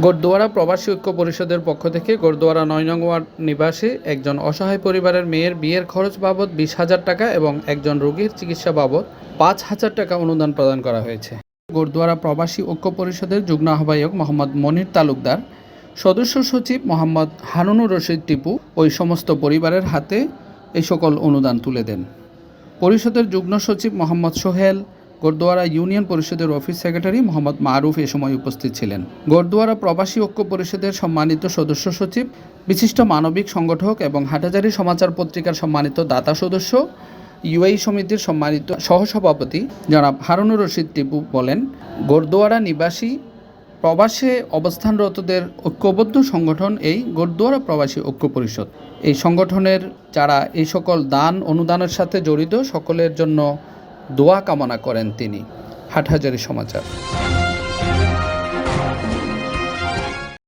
গুরদ্বারা প্রবাসী ঐক্য পরিষদের পক্ষ থেকে গুরদ্বারা ৯ নং ওয়ার্ড নিবাসী একজন অসহায় পরিবারের মেয়ের বিয়ের খরচ বাবদ ২০,০০০ টাকা এবং একজন রোগীর চিকিৎসা বাবদ ৫,০০০ টাকা অনুদান প্রদান করা হয়েছে। গুরদ্বারা প্রবাসী ঐক্য পরিষদের যুগ্ম আহ্বায়ক মোহাম্মদ মনির তালুকদার, সদস্য সচিব মোহাম্মদ হারুনুর রশিদ টিপু ওই সমস্ত পরিবারের হাতে এই সকল অনুদান তুলে দেন। পরিষদের যুগ্ম সচিব মোহাম্মদ সোহেল, গুরদ্বারা ইউনিয়ন পরিষদের অফিস সেক্রেটারি মোহাম্মদ মারুফ এ সময় উপস্থিত ছিলেন। গুরদ্বারা প্রবাসী ঐক্য পরিষদের সম্মানিত সদস্য সচিব, বিশিষ্ট মানবিক সংগঠক এবং হাটহাজারী সমাচার পত্রিকার সম্মানিত দাতা সদস্য, ইউএই সমিতির সম্মানিত সহসভাপতি জনাব হারুনুর রশিদ টিপু বলেন, গুরদ্বারা নিবাসী প্রবাসে অবস্থানরতদের ঐক্যবদ্ধ সংগঠন এই গুরদ্বারা প্রবাসী ঐক্য পরিষদ। এই সংগঠনের যারা এই সকল দান অনুদানের সাথে জড়িত সকলের জন্য দোয়া কামনা করেন তিনি। হাটহাজারী সমাচার।